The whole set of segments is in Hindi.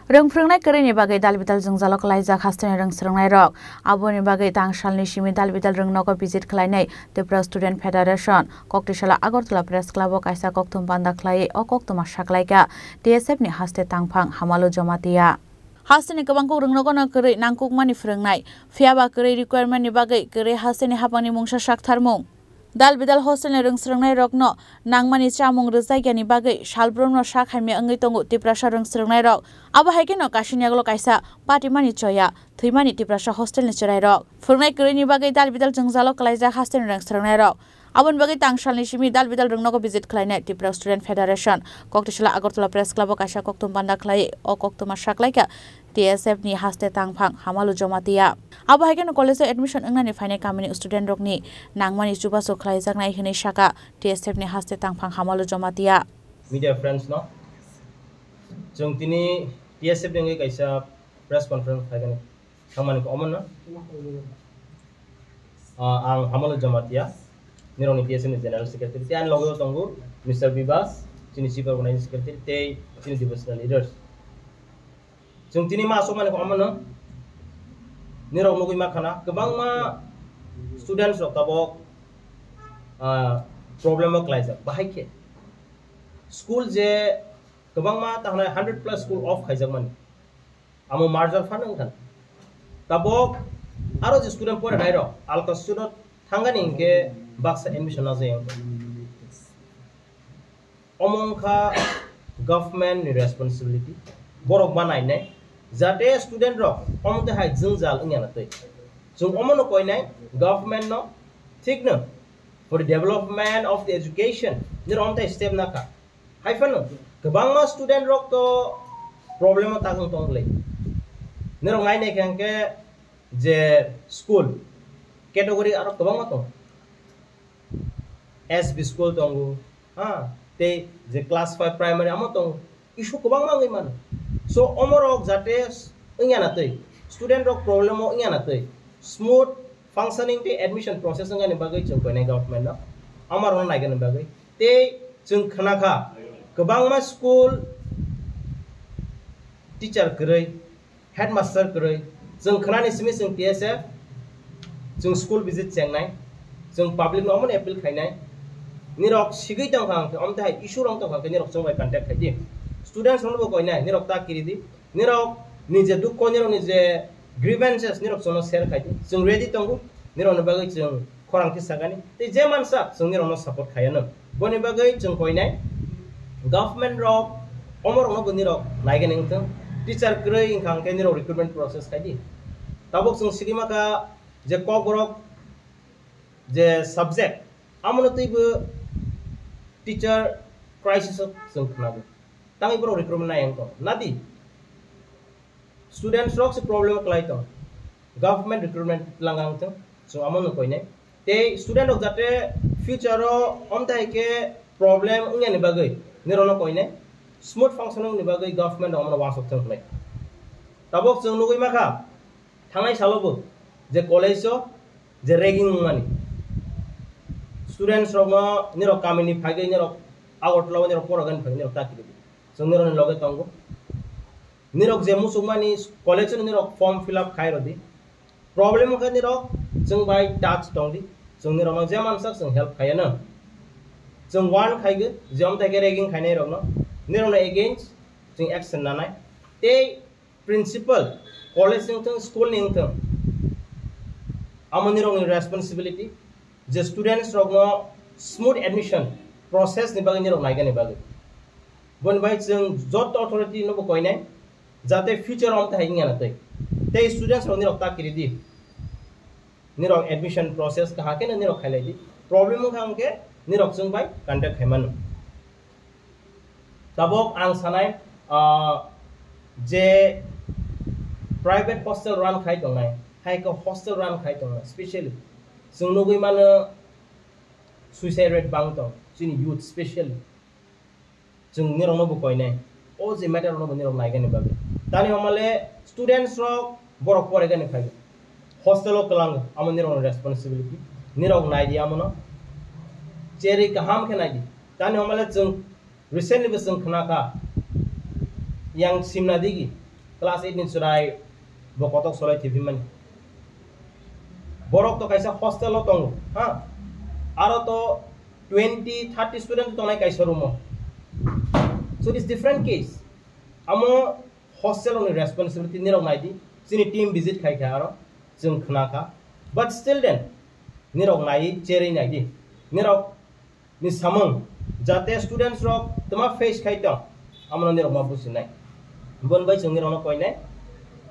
रोंफ्रोंनाय करेनि बागै दालबिदाल जोंजाल कलाइजाक हास्टेनि रोंस्रोंनाय रक आबोनि बागै तांसालनि सिमि दालबिदाल रोंनोको भिजिट खालायनाय त्रिपुरा स्टुडेन्ट फेडारेशन कक्तिशाला आगरतला प्रेस क्लाबो कायसा कक्तुम बान्दा खालायै अ कक्तुमा साखलायगा TSF नि हास्ते तांफां हामालो जमातिया हास्तेनि गोबांखौ रोंनोगोनो करै नांकुकमानि फोरोंनाय फियाबा करै रिक्वायरमेन्टनि बागै करै हास्तेनि हाबानि मुंसा साखथारमुं दालबिदाल हस्टेलनि रोंस्रोंनाय रकनो नांमानि चामुं रोजायगानि बागै सालब्रमनो साखायमे अंगै तंगु तिप्रासा रोंस्रोंनाय रक आबो हायकेनो काशिनियागलो कायसा पाटिमानि चया थैमानि तिप्रासा हस्टेलनि चराय रक फोरोंनाय करेनि बागै दालबिदाल जोंजालो कलाइजा हास्तेनि रोंस्रोंनाय रक आबोनि बागै तांसालनि सिमि दालबिदाल रोंनोको भिजिट खालायनाय त्रिपुरा स्टुडेन्ट फेडारेशन कक्तिशाला आगरतला प्रेस क्लाबो कायसा कक्तुम बान्दा खालायै अ कक्तुमा साखलायगा TSF नि हास्ते तांफां हामालो जमातिया आबो हायकेनो कलेज एडमिशन अंगनानि फायनाय कामिनि स्टुडेन्ट रकनि नांमानि जुबासो खालायजानाय हिनै शाखा TSF नि हास्ते तांफां हामालो जमातिया मीडिया फ्रेंड्स नो जों दिनै TSF नि कायसा प्रेस कॉन्फ्रेंस खालायगोन खामानिखौ अमन न आं हामालो जमातिया निरंनि TSF नि जनरल सेक्रेटारि त्यान लगो तंगु मिस्टर बिबास चिनि चीफ ऑर्गेनाइजिंग सेक्रेटारि ते चिनि डिविजनल लीडर्स जों दिनै मा समानिखौ अमन न निरं नगै मा खाना गोबां मा स्टूडेंट्स रक्ताबक प्रॉब्लम क्लाइजा बाहायके स्कूल जे गोबां मा ताहना 100+ स्कूल ऑफ खाइजाक माने आमो मार्जार फान ओंखान ताबक आरो जे स्टूडेंट परे नायरो आलका स्टूडेंट थांगानि इनके बाक्सा एडमिशन ना जायो अमंखा गवर्नमेंट नि रेस्पॉन्सिबिलिटी बरक बानायनाय जाते स्टूडेंट रक अमते हाय जों जाल इंयाना तै जों अमनो कोयनाय गवर्नमेंट नो ठीक न for the development of the education nir on the step naka haifan gobang ma student rok to problem ta tong tong lei nir ngai ne kangke je school category aro gobang ma to SB school tongu ha te je class 5 primary amo tong issue gobang ma ngai man so omorok jate ingana tei student rok problem o ingana tei smooth functioning the admission process ngani bagai जों कोइनाय गवर्नमेंट न आमार न नायगोन बागै ते जों खनाखा गोबां मा स्कूल टीचर करै हेडमास्टर करै जों खनानि सिमि जों TSF जों स्कूल विजिट चेंनाय जों पब्लिक न अमन एपिल खायनाय निरक सिगै तंखां अमथाय इशू रंग तंखां निरक जों बाय कांटेक्ट खायदि स्टूडेंट्स नबो कोइनाय निरक ता किरिदि निरक निजे दुख निरक निजे grievances nirok sono share खायदि जों रेडी तंगु निरन बागै जों खरांथि सागानि ते जे मानसा जों निरन सपोर्ट खायानो बनि बागै जों कोइनाय गवर्नमेंट रक अमर न निरक नायगेन इंथों टीचर क्रै इंखां के निरक रिक्रुटमेंट प्रोसेस खायदि ताबक जों सिगिमाका जे कबरक जे सब्जेक्ट आमनो तैबो टीचर क्राइसिस जों खनाबो तांगै बर recruitment नायंतो नादि students rocks problem klaito government recruitment langang tong so amon koine te student ok jate future ro omtai ke problem ungya ni bagai nirono koine smooth functioning ni bagai government amon wasok tong lai tabok jong nugui maka thangnai salobo je college o je ragging mani students ro niro kamini phagai niro agotlaw niro porogan phai niro takiri so nirono loge tongo निरक जे मुसुमानी कॉलेज निरक फॉर्म फिल अप खाइ रदि प्रॉब्लम का निरक जों बाय टाच दंदि जों निरक जे मानसा जों हेल्प खायनो जों वान खायगो जम ताके रेगिंग खायनाय रक न निरक अगेंस्ट जों एक्शन नानाय ते प्रिंसिपल कॉलेज जों स्कूल नि जों आम निरक रेस्पॉन्सिबिलिटी जे स्टूडेंट्स रक न स्मूथ एडमिशन प्रोसेस नि बागै निरक नायगनि बागै बन बाय जों जत अथॉरिटी न कोइनाय जाते फ्यूचर ऑन था हिंगा नते ते स्टूडेंट्स रो निरक ताकिरि दि निरक एडमिशन प्रोसेस का हाके न निरक खाइलाय दि प्रॉब्लम खां के निरक जों बाय कांटेक्ट खायमान तबक आं सानाय जे प्राइवेट हॉस्टल रन खाइ दंनाय हाय को हॉस्टल रन खाइ दंना स्पेशली जों नगै माने सुसाइड रेट बां दं जोंनि यूथ स्पेशली जों निरक नबो कोइनाय ओ जे मैटर न निरक नायगनि बागै तानि हमले स्टूडेंट्स रो बरक परेगनि खाइ हॉस्टल कलांग आम निरक रेस्पॉन्सिबिलिटी निरक नायदि आमनो चेरि कहाम के नायदि तानि हमले जों रिसेंटली जों खनाका yang simna digi class 8 ni surai bokotok solai TV man borok to kaisa hostel lo tong ha aro to 20-30 student to nai kaisa room so it is different case amo hostel on responsibility ni rok nai di sini team visit khai kha aro jeng khna kha but still then ni rok nai cheri nai di ni rok ni samung jate students rok toma face khai tong amon ni rok ma busi nai bon bai jeng ni rok no koi nai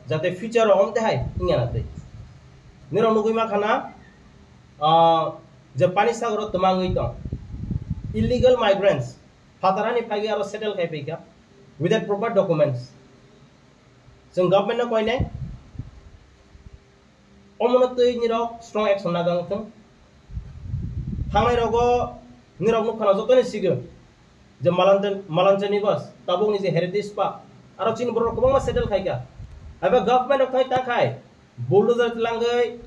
jate future om te hai ingya na te ni rok nugui ma khana Japani sagar tomangui tong illegal migrants fatarani phagi aro settle khai peika without proper documents jeng government no koi nai omonotoi ni rok strong action na gang tong thangnai rogo ni rok nukhana jotoni sigo je malanjani bus tabung ni je heritage park aro chin borok kobangma settle khaika aba government ok thai ta khai bulldozer tilangai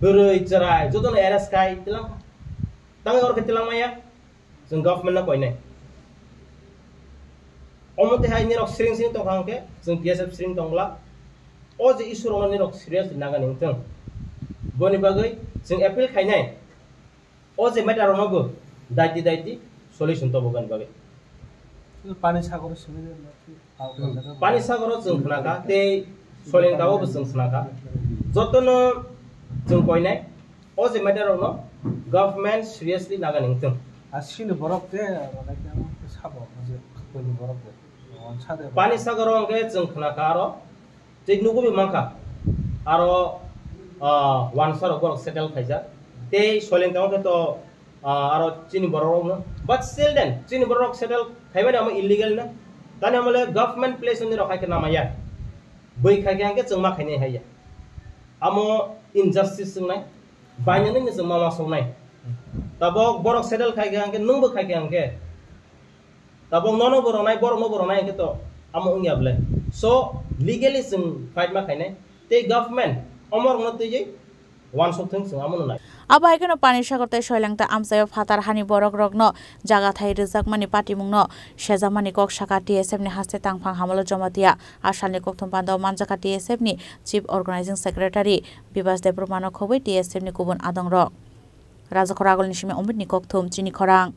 berei cerai jotono arrest khai tilang tang or ke tilang maya jeng government na koi nai omote hai ni rok sring tong khangke jeng PSF sring tongla o je issue rok ni rok serious naga ningtong boni bagai jeng appeal khainai o je matter no bo daiti solution to bogan bagai pani sagor jeng khnaka te soling dawo bo jeng khnaka jotono jeng koinai o je matter no government seriously naga ningtong asini borok te sabo je koni borok te pani sagar angke jeng khnaka aro te nugubi mangka aro wansar borok settle khaija te soling dawo ke to aro chini borok no but still then chini borok settle khaiba na illegal na tani amale government place ni rokhai ke namaya bai khai ke jeng ma khaine haya amo injustice nai bainani ni jeng ma songnai tabok borok settle khai ke nungbo khai ke tabok nono borok nai ke to amo ungyable so legally jeng fight ma khaine te government omor no tei one shot thing jeng amo nai aba haikeno pani sagartai soilangta amsayo fatar hani borok rokno jaga thai rijak mani patimungno sejamani kok saka TSF ni haste tangphang hamalo jomatia asalni kokthom pando manjaka TSF ni chief organizing secretary Bibas Debrumano khoboi TSF ni kubun adong rok Rajakora agolni simi omit ni kokthom chini khorang